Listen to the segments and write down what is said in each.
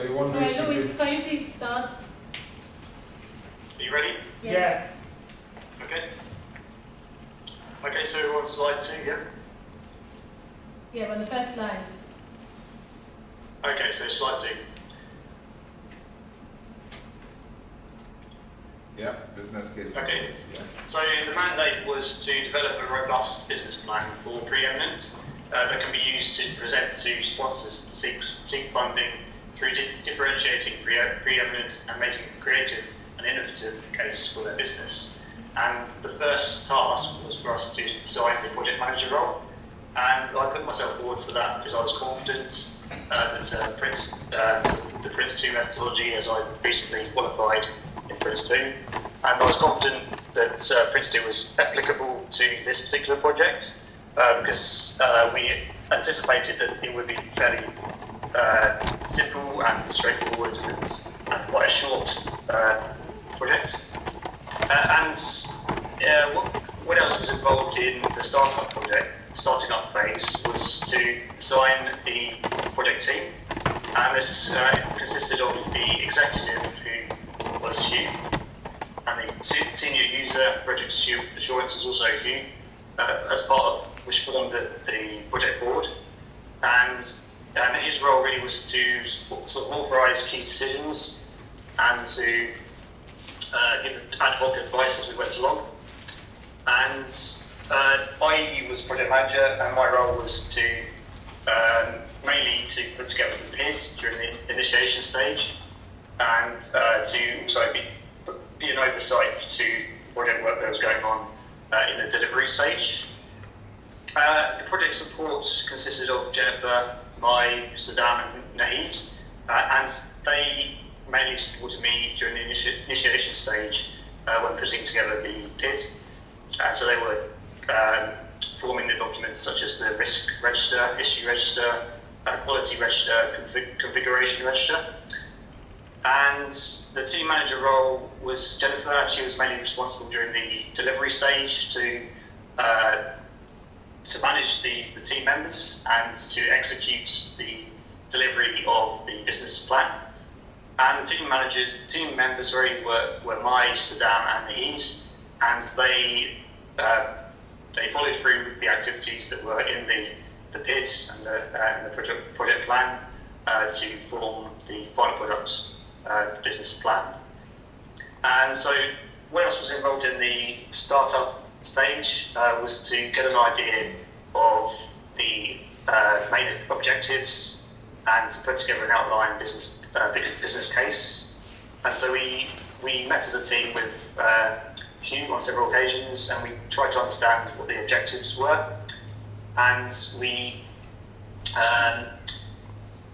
Okay, one Alright, Louis, can you please start? Are you ready? Yes. Okay. Okay, so we're on slide 2, yeah? Yeah, on the first slide. Okay, so slide 2. Yeah, business case. Okay. Yeah. So the mandate was to develop a robust business plan for preeminent that can be used to present to sponsors to seek funding through differentiating preeminent and making a creative and innovative case for their business. And the first task was for us to assign the project manager role, and I put myself forward for that because I was confident that the Prince 2 methodology, as I recently qualified in Prince 2, and I was confident that Prince 2 was applicable to this particular project because we anticipated that it would be fairly simple and straightforward and quite a short project. What else was involved in the starting up phase was to assign the project team, and this consisted of the executive, who was Hugh, and the senior user project assurance was also Hugh, as part of which formed the project board, and his role really was to sort of authorise key decisions and to give ad hoc advice as we went along. And I was project manager, and my role was to mainly to put together the PID during the initiation stage, and to also be an oversight to the project work that was going on in the delivery stage. The project support consisted of Jennifer, Saddam, and Nahid, and they mainly supported me during the initiation stage when putting together the PID. So they were forming the documents such as the risk register, issue register, quality register, configuration register. And the team manager role was Jennifer, and she was mainly responsible during the delivery stage to manage the team members and to execute the delivery of the business plan. And the team members were Mai, Saddam, and Nahid, and they followed through the activities that were in the PID and the project plan to form the final product business plan. And so what else was involved in the startup stage was to get an idea of the main objectives and to put together an outline business case. And so we met as a team with Hugh on several occasions, and we tried to understand what the objectives were, and we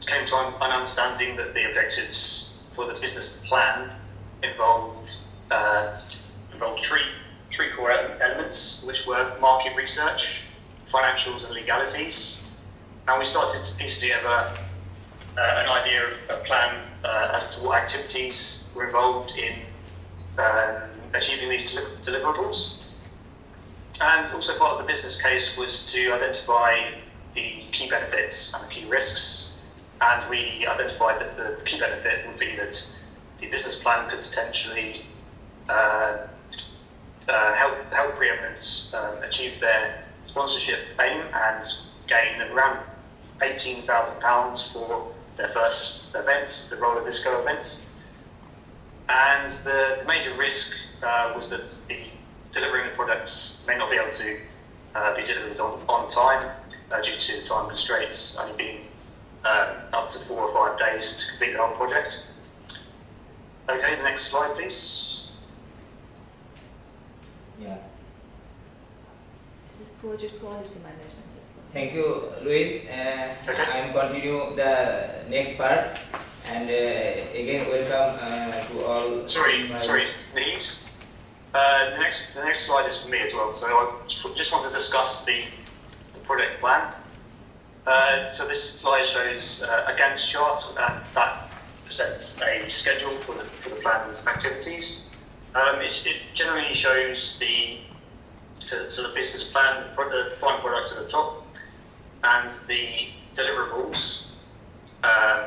came to an understanding that the objectives for the business plan involved three core elements, which were market research, financials, and legalities. And we started to piece together an idea of a plan as to what activities were involved in achieving these deliverables. And also part of the business case was to identify the key benefits and the key risks. And we identified that the key benefit would be that the business plan could potentially help preeminence achieve their sponsorship aim and gain around £18,000 for their first event, the roller disco event. And the major risk was that the delivering the products may not be able to be delivered on time due to time constraints, only being up to 4 or 5 days to complete the whole project. Okay, the next slide, please. Yeah. This is project quality management. Thank you, Luis. I'm continue the next part, and again welcome to all. Sorry, Nahid. The next slide is for me as well. So I just want to discuss the project plan. So this slide shows a Gantt chart, and that presents a schedule for the plan's activities. It generally shows the business plan, the final product at the top, and the deliverables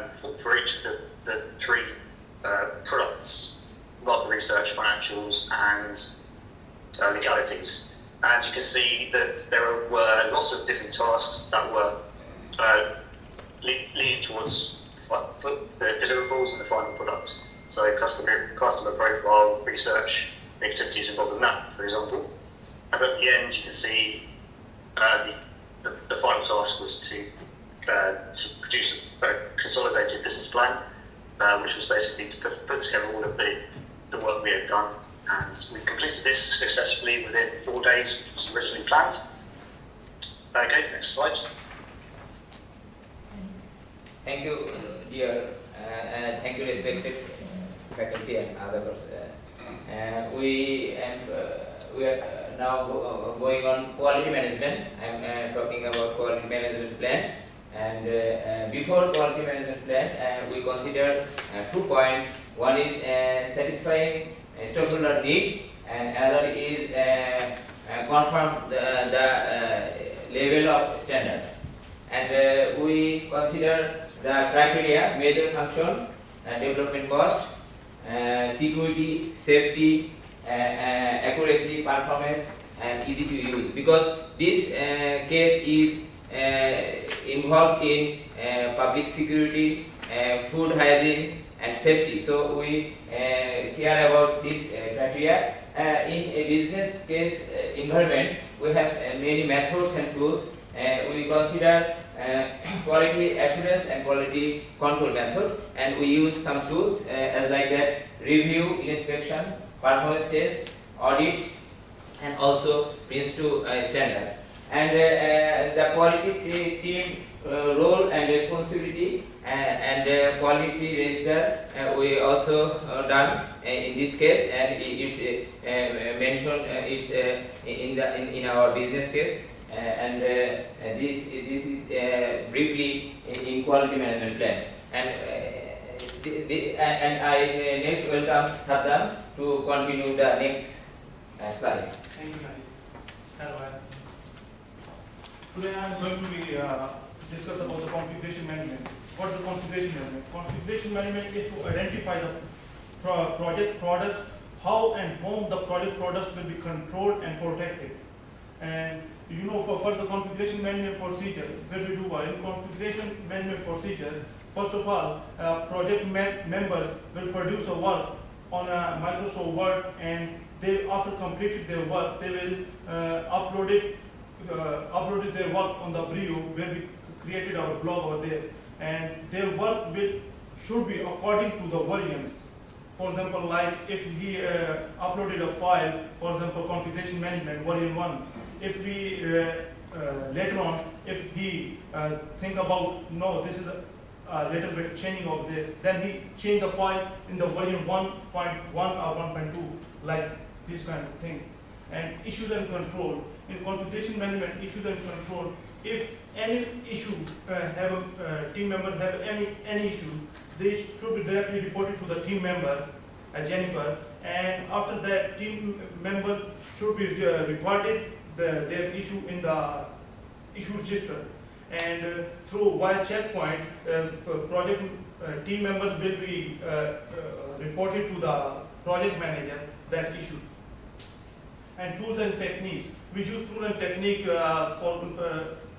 for each of the three products: market research, financials, and legalities. And you can see that there were lots of different tasks that were leading towards the deliverables and the final product. So customer profile, research, the activities involved in that, for example. And at the end, you can see the final task was to produce a consolidated business plan, which was basically to put together all of the work we had done. And we completed this successfully within 4 days, which was originally planned. Okay, next slide. Thank you, dear, and thank you, respected faculty and others. We are now going on quality management. I'm talking about quality management plan. And before quality management plan, we consider 2 points. One is satisfying stakeholder need, and another is confirm the level of standard. And we consider the criteria: major function, development cost, security, safety, accuracy, performance, and easy to use. Because this case is involved in public security, food hygiene, and safety. So we care about this criteria. In a business case environment, we have many methods and tools. We consider quality assurance and quality control method, and we use some tools as like that: review, inspection, performance test, audit, and also Prince2 standard. And the quality team role and responsibility and quality register we also done in this case, and it's mentioned it's in our business case. And this is briefly in quality management plan. And I next welcome Saddam to continue the next slide. Thank you, Mani. Hello. Today I am going to be discuss about the configuration management. What is the configuration management? Configuration management is to identify the project products, how and whom the project products will be controlled and protected. And you know, for the configuration management procedure, where we do in configuration management procedure, first of all, project members will produce a work on a Microsoft Word, and they, after completed their work, they will uploaded their work on the Brio, where we created our blog over there, and their work should be according to the versions. For example, like if he uploaded a file, for example, configuration management version 1. If we later on, if he think about, no, this is a little bit changing of this, then he change the file in the version 1.1 or 1.2, like this kind of thing. And issues and control. In configuration management, issues and control, if any issue team members have any issue, they should be directly reported to the team member, Jennifer, and after that, team members should be recorded their issue in the issue register, and through via checkpoint, project team members will be reported to the project manager that issue. And tools and techniques. We use tools and technique for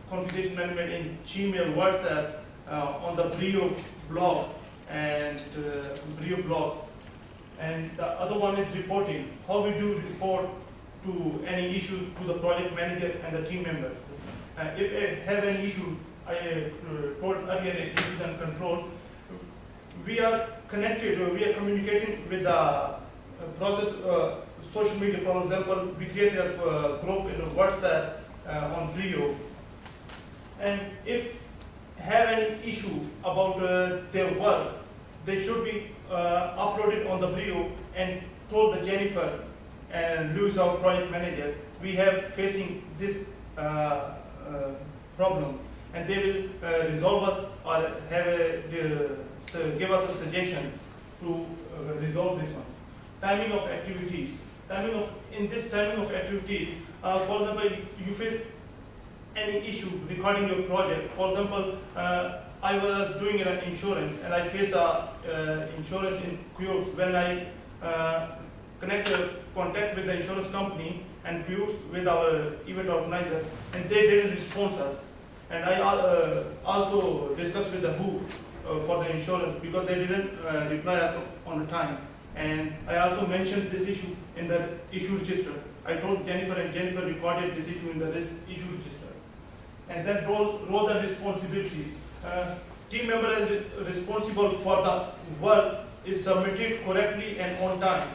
configuration management in Gmail, WhatsApp, on the Brio blog and And the other one is reporting. How we do report to any issues to the project manager and the team members. If I have any issue, I told earlier, issues and control. We are connected. We are communicating with the process. Social media, for example, we created a group in WhatsApp on Brio, and if have any issue about their work, they should be uploaded on the Brio and told the Jennifer and Louis, our project manager, we have facing this problem, and they will resolve us or have give us a suggestion to resolve this one. Timing of activities. In this timing of activities, for example, you face any issue regarding your project. For example, I was doing an insurance and I face a insurance in queues. When I contact with the insurance company and queues with our event organizer, and they didn't respond us. And I also discussed with the WHO for the insurance because they didn't reply us on the time. And I also mentioned this issue in the issue register. I told Jennifer, and Jennifer recorded this issue in the issue register. And then roles and responsibilities. Team member is responsible for the work is submitted correctly and on time.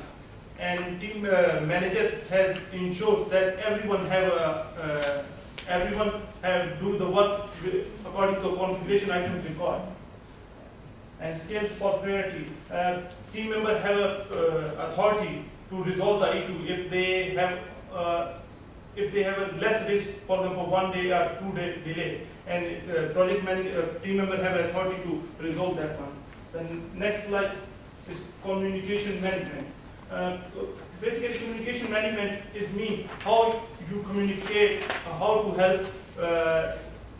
And team manager has ensures that everyone do the work according to configuration items record. And scales for priority. Team member have authority to resolve the issue if they have a less risk, for example, 1 day or 2 day delay, and project manager team member have authority to resolve that one. The next slide is communication management. Basically, communication management is how you communicate, how to help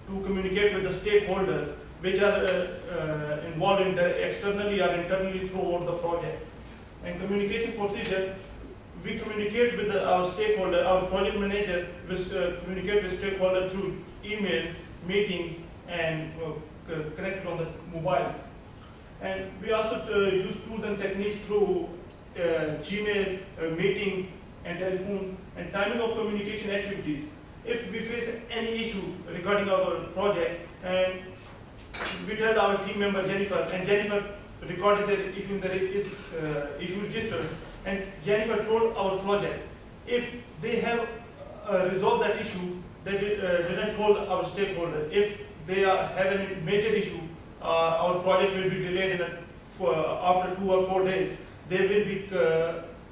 to communicate with the stakeholders which are involved in externally or internally throughout the project. And communication procedure, we communicate with our stakeholder, our project manager communicate with stakeholder through emails, meetings, and connected on the mobiles. And we also use tools and techniques through Gmail, meetings, and telephone, and timing of communication activities. If we face any issue regarding our project, and we tell our team member Jennifer, and Jennifer recorded the issue in the issue register, and Jennifer told our project. If they have resolved that issue, they didn't told our stakeholder. If they have any major issue, our project will be delayed after 2 or 4 days. They will be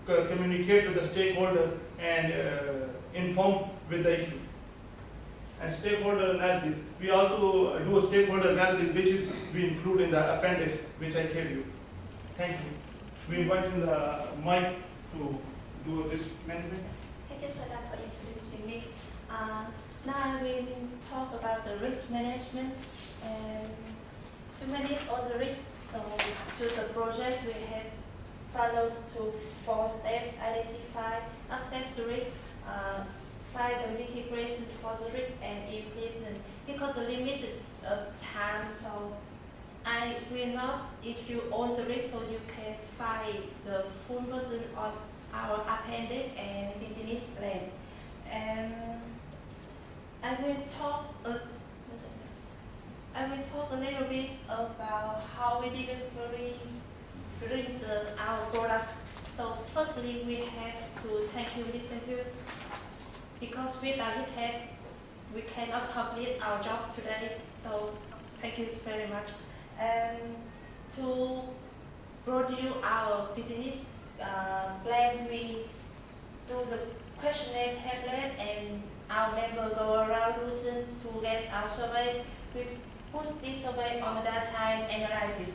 communicate with the stakeholder and inform with the issue. And stakeholder analysis. We also do a stakeholder analysis, which we include in the appendix, which I gave you. Thank you. We invite the Mike to do this management. Thank you so much for introducing me. Now I will talk about the risk management. And to manage all the risks, so to the project we have followed to 4 steps: identify, assess the risk, find the mitigation for the risk, and implement. Because the limited time, so I will not introduce all the risks, so you can find the full version of our appendix and business plan. And I will talk a little bit about how we deliver our product. So firstly, we have to thank you, Mr. Hughes, because without it, we cannot complete our job today. So thank you very much. And to produce our business plan, we do the questionnaire tablet, and our members go around routine to get our survey. We put this survey on the data analysis.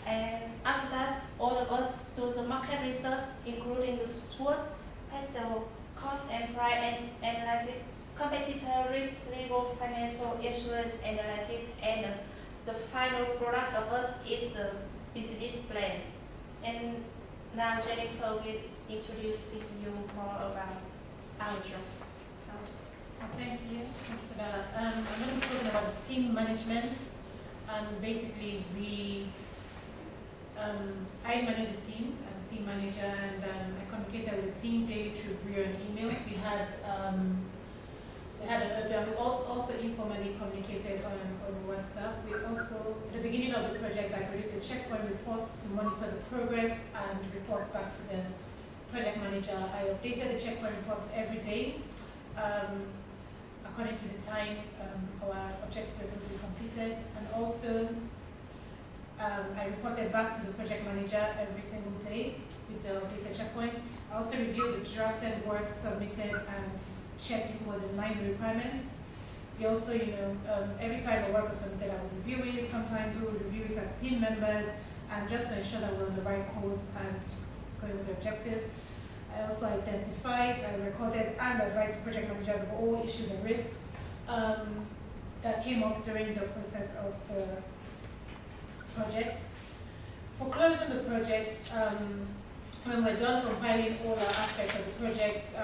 And after that, all of us do the market research, including the source, pestle, cost and price analysis, competitor risk, legal, financial, insurance analysis, and the final product of us is the business plan. And now Jennifer will introduce you more about our job. Thank you for that. I'm going to be talking about team management, and basically I manage a team as a team manager, and I communicated with the team daily through an email. We also informally communicated on WhatsApp. We also, at the beginning of the project, I produced a checkpoint report to monitor the progress and report back to the project manager. I updated the checkpoint reports every day according to the time our objectives were supposed to be completed, and also I reported back to the project manager every single day with the updated checkpoints. I also reviewed the drafted work submitted and checked if it was in line with requirements. We also, every time the work was submitted, I would review it. Sometimes we would review it as team members, and just to ensure that we're on the right course and going with the objectives. I also identified, I recorded, and advised project managers of all issues and risks. that came up during the process of the project. For closing the project, when we're done compiling all the aspects of the project, I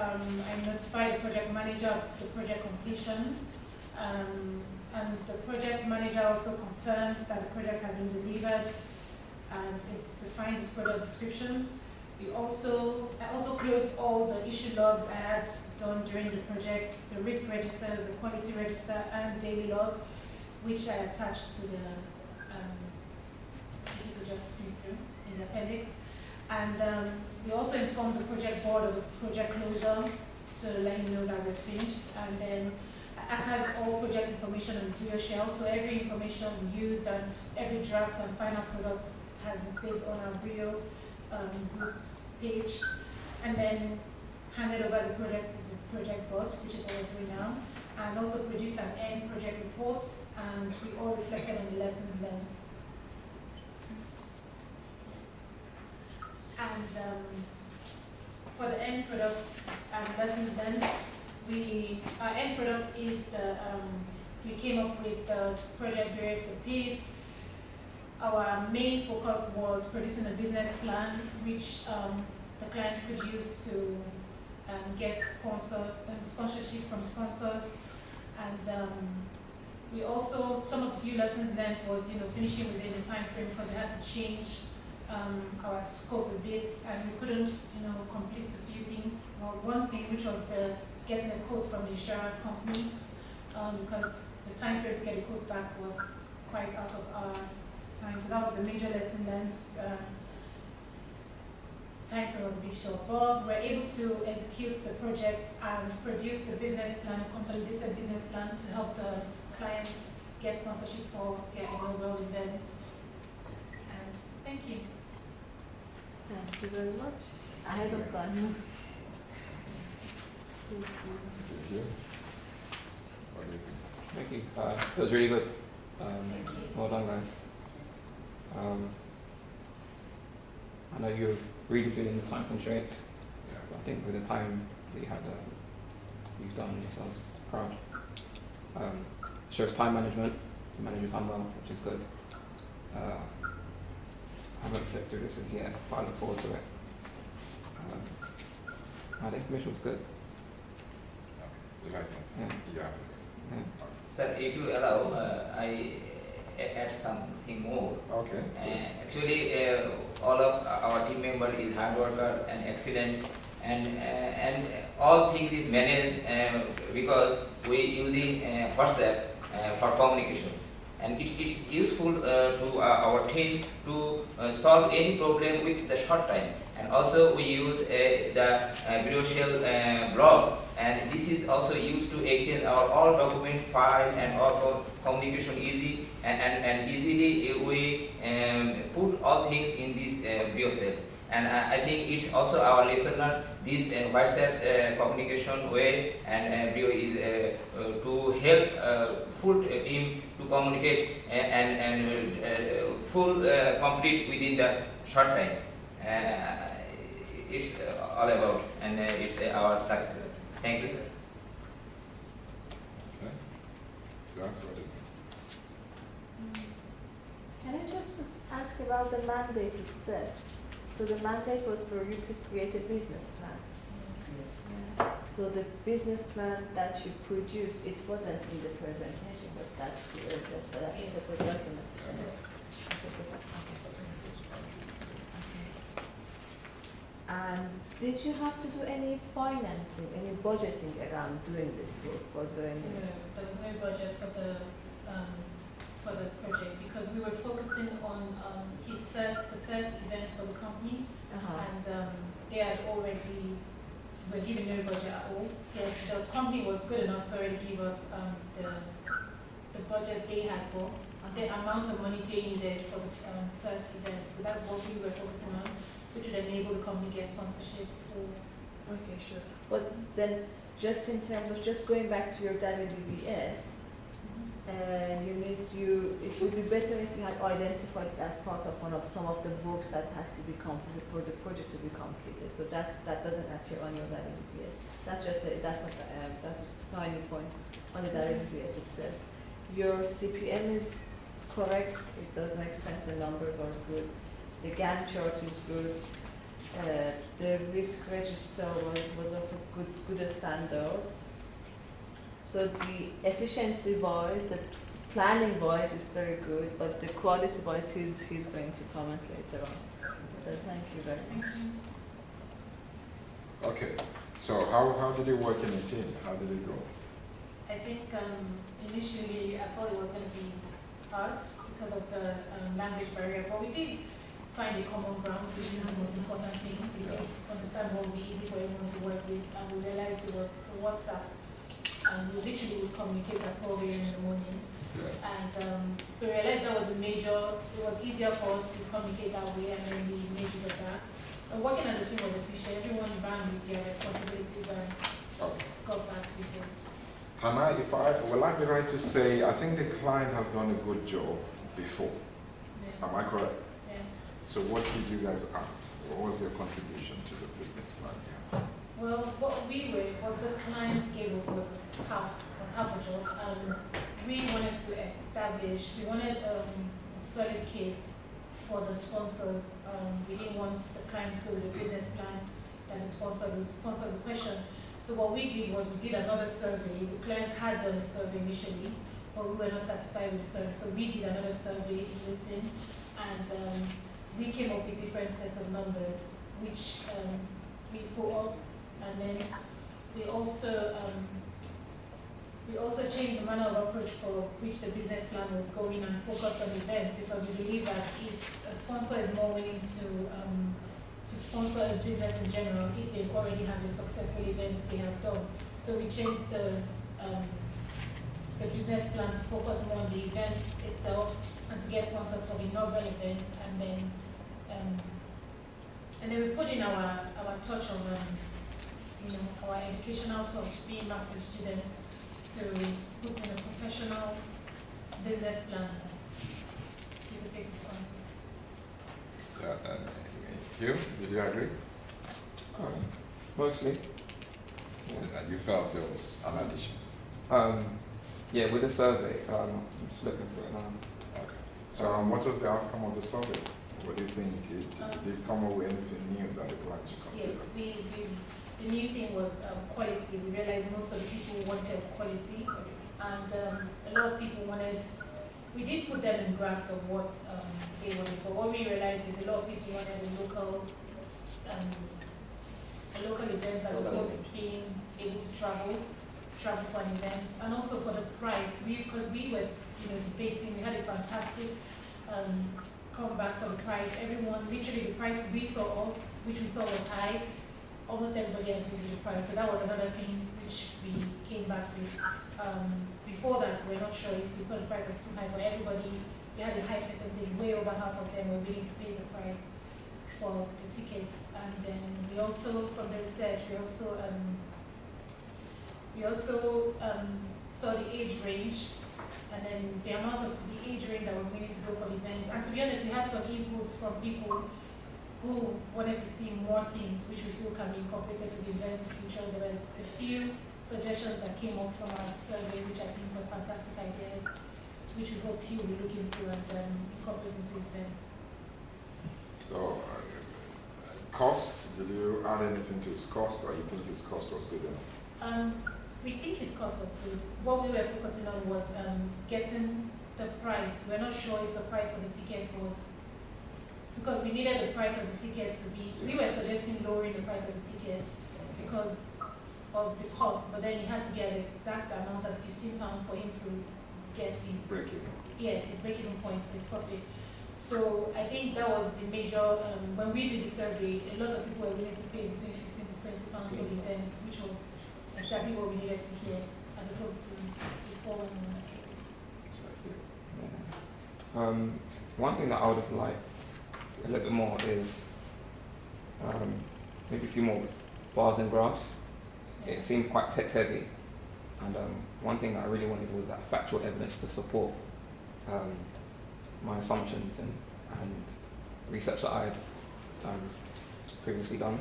notified the project manager of the project completion. And the project manager also confirmed that the project had been delivered and it's defined as product descriptions. I also closed all the issue logs I had done during the project, the risk registers, the quality register, and daily log, which I attached to the, if you could just read through in the appendix. And we also informed the project board of the project closure to let him know that we're finished. And then I archived all project information on the Brio shell, so every information we used and every draft and final product has been saved on our Brio group page, and then handed over the project to the project board, which is what we're doing now, and also produced an end project report, and we all reflected on the lessons learned. And for the end product and lessons learned, our end product is the, we came up with the project brief, the PID. Our main focus was producing a business plan, which the client could use to get sponsors and sponsorship from sponsors. And we also, some of the few lessons learned was, finishing within the time frame because we had to change our scope a bit, and we couldn't, complete a few things. Well, one thing, which was getting a quote from the insurance company, because the time frame to get a quote back was quite out of our time. So that was the major lesson learned. Time frame was a bit short, but we're able to execute the project and produce the business plan, a consolidated business plan to help the clients get sponsorship for their inaugural events. And thank you. Thank you very much. I haven't gone. Thank you. What do you think? Thank you. It was really good. Thank you. Well done, guys. I know you're really feeling the time constraints. Yeah. But I think with the time that you had, you've done yourselves proud. Shows time management. You manage your time well, which is good. I haven't flipped through this as yet, but I look forward to it. I think the mission was good. You like it? Yeah. Sir, if you allow, I add something more. Okay. Actually, all of our team members is hard worker and excellent, and all things is managed because we using WhatsApp for communication, and it's useful to our team to solve any problem with the short time. And also we use the Brio shell blog, and this is also used to exchange our all document file and all communication easy, and easily we put all things in this Brio shell. And I think it's also our lesson learned this WhatsApp communication way, and Brio is to help full team to communicate and full complete within the short time. It's all about, and it's our success. Thank you, sir. Okay. That's what it is. Can I just ask about the mandate itself? So the mandate was for you to create a business plan. Yeah. So the business plan that you produced, it wasn't in the presentation, but that's a separate document. Okay, so that's okay. And did you have to do any financing, any budgeting around doing this work? Was there any? No, there was no budget for the project because we were focusing on the first event for the company, and they had already were given no budget at all. The company was good enough to already give us the budget they had for the amount of money they needed for the first event. So that's what we were focusing on, which would enable the company to get sponsorship for. Okay, sure. But then, just in terms of just going back to your WBS, it would be better if you had identified it as part of one of some of the works that has to be completed for the project to be completed. So that doesn't appear on your direct EPS. That's just that's a tiny point on the direct EPS itself. Your CPM is correct. It does make sense. The numbers are good. The Gantt chart is good. The risk register was of a good standard. So the efficiency wise, the planning wise is very good, but the quality wise he's going to comment later on. So thank you very much. Okay, so how did it work in the team? How did it go? I think initially I thought it was going to be hard because of the language barrier, but we did find a common ground, which is the most important thing. We did understand what would be easy for everyone to work with, and we realized it was the WhatsApp. And we literally would communicate at 12 a.m. in the morning. Yeah. And so we realized that was a major, it was easier for us to communicate that way, and then we made use of that. And working as a team was efficient. Everyone ran with their responsibilities and got back with it. Hannah, will I be right to say, I think the client has done a good job before. Yeah. Am I correct? Yeah. So what did you guys add? What was your contribution to the business plan? Yeah. Well, what the client gave us was half a job. We wanted to establish, we wanted a solid case for the sponsors. We didn't want the client to go with a business plan that the sponsors would question. So what we did was we did another survey. The client had done a survey initially, but we were not satisfied with the survey. So we did another survey in written, and we came up with different sets of numbers, which we put up, and then we also changed the manner of approach for which the business plan was going and focused on events, because we believe that if a sponsor is more willing to sponsor a business in general if they already have a successful events they have done. So we changed the business plan to focus more on the events itself and to get sponsors for the inaugural events, and then we put in our touch of our educational touch, being master's students, to put in a professional business plan as people take this on. Yeah, Hugh, did you agree? Mostly. And you felt there was an addition? Yeah, with the survey, I'm just looking for it now. Okay. So what was the outcome of the survey? What do you think? Did it come up with anything new that the client should consider? Yes, the new thing was quality. We realized most of the people wanted quality, and a lot of people wanted, we did put them in graphs of what they wanted, but what we realized is a lot of people wanted a local event as opposed to being able to travel for an event, and also for the price. Because we were debating, we had a fantastic comeback for the price. Everyone, literally the price we thought of, which we thought was high, almost everybody agreed with the price. So that was another thing which we came back with. Before that, we were not sure if we thought the price was too high, but everybody, we had a high percentage, way over half of them were willing to pay the price for the tickets. And then we also, from the research, we also saw the age range, and then the amount of the age range that was willing to go for the event. And to be honest, we had some inputs from people who wanted to see more things which we feel can be incorporated to the event in the future. There were a few suggestions that came up from our survey, which I think were fantastic ideas, which we hope you will look into and incorporate into his events. So, cost, did you add anything to his cost, or you think his cost was good enough? We think his cost was good. What we were focusing on was getting the price. We're not sure if the price for the ticket was, because we needed the price of the ticket to be, we were suggesting lowering the price of the ticket because of the cost, but then it had to be at the exact amount of £15 for him to get his his break-even point for his profit. So I think that was the major, when we did the survey, a lot of people were willing to pay between £15 to £20 for the events, which was exactly what we needed to hear, as opposed to before. One thing that I would have liked a little bit more is maybe a few more bars and graphs. It seems quite text heavy, and one thing that I really wanted was that factual evidence to support my assumptions and research that I had previously done.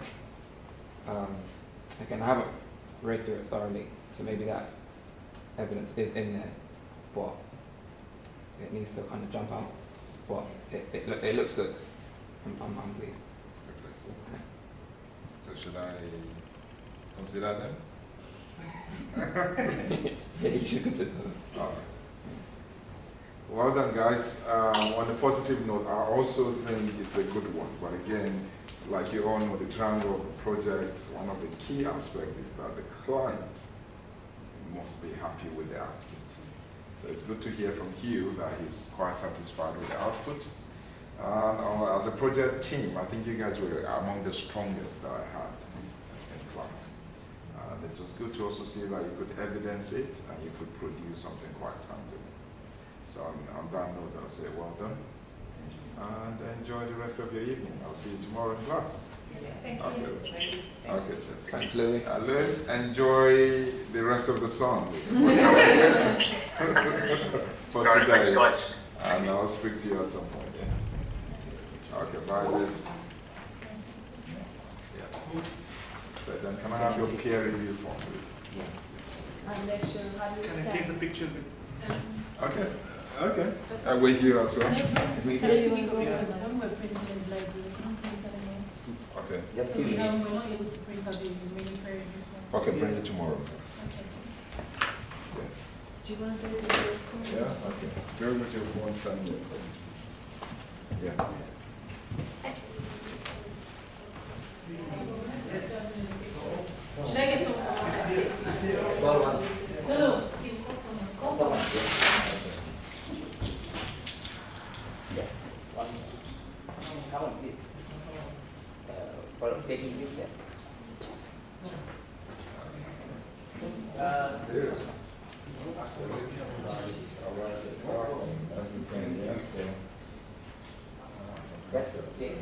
Again, I haven't read through it thoroughly, so maybe that evidence is in there, but it needs to kind of jump out. But it looks good. I'm pleased. So should I consider them? Yeah, you should consider. All right. Well done, guys. On a positive note, I also think it's a good one. But again, like you all know, the triangle of the project, one of the key aspects is that the client must be happy with the output. So it's good to hear from Hugh that he's quite satisfied with the output. As a project team, I think you guys were among the strongest that I had in class. It was good to also see that you could evidence it and you could produce something quite tangible. So on that note, I'll say well done and enjoy the rest of your evening. I'll see you tomorrow in class. Thank you. Okay. Okay, cheers. Thanks, Louis. Louis, enjoy the rest of the song for Alright, today. thanks guys. And I'll speak to you at some point. Yeah. Okay, bye, Liz. Yeah. But then can I have your peer review form, please? I'm not sure how you Can I take the stand. picture with? Okay, okay. I'm with you as well. Me So too. you want to go Because for that? when we're printing in the library, we can't print it again. Okay. Just So few we're minutes. not able to print out the remaining period. Okay, bring it tomorrow. Okay. Do you want to do the Yeah, okay. Go with your phone, send me a phone. Yeah. Should I get some? No, no. Call someone. How much is for taking this? Yes. That's okay.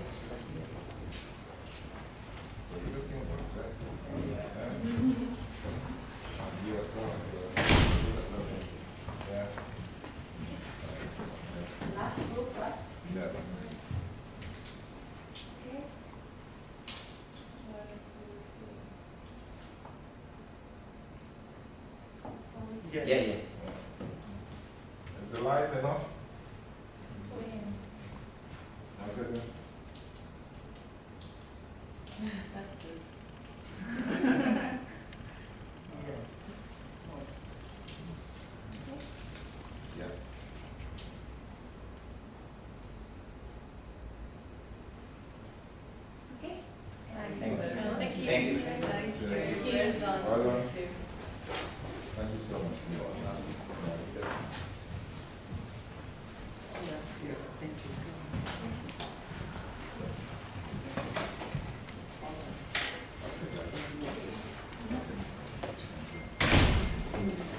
Yeah, yeah. Is the light enough? How's it doing? That's good. Yeah. Okay. Thank you. Thank you. Thank you. Cheers. Well done. Thank you so much.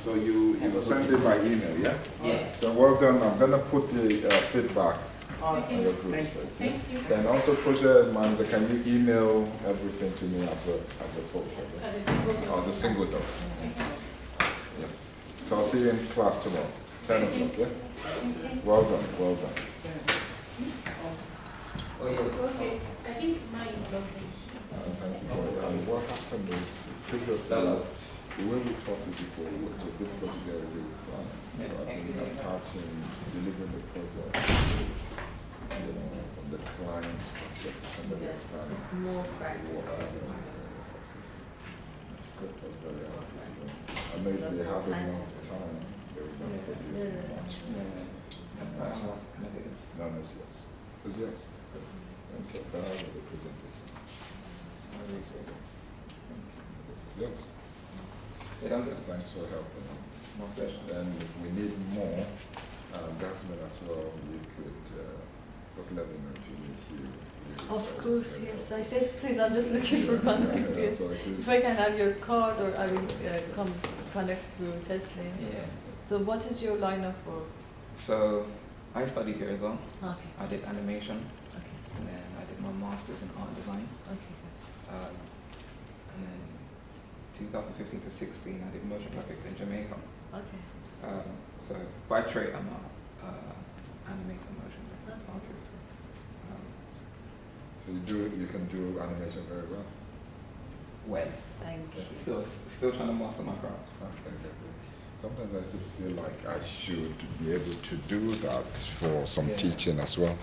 So you send it by email, yeah? Yeah. So well done. I'm gonna put the feedback Alright, on your group thank space. Thank you. Then also project manager, can you email everything to me as a full project? As a single Or as a single doc? Yes. So I'll see you in class tomorrow, 10 o'clock, yeah? Well done, well done. Oh, yes. Okay, I think mine is lovely. Thank you. So what happened is previously, the way we taught it before, it was difficult to get a real client. So I think attaching, delivering the project, you know, from the client's perspective, from the Yes, external. it's more practical. That's very helpful. And maybe they have enough time, they will not produce much. No, no, it's yes. It's yes. And so that was the presentation. This is yes. Thanks for helping. My pleasure. And if we need more, Jasmine as well, you could just let me know if you need you. Of course, yes. I says, please, I'm just looking for contacts, yes. So she's, If I can have your card or I will come connect through Tesla. Yeah. So what is your line of work? So I studied here as well. Okay, I did animation, okay, and then I did my master's in art design. okay. And then 2015 to 16, I did motion graphics in Jamaica. Okay. So by trade, I'm an animator, motion So you can do animation very well. Well, Thank you. still trying to master my craft. Okay. Sometimes I still feel like I should be able to do that for some Yeah. teaching as well.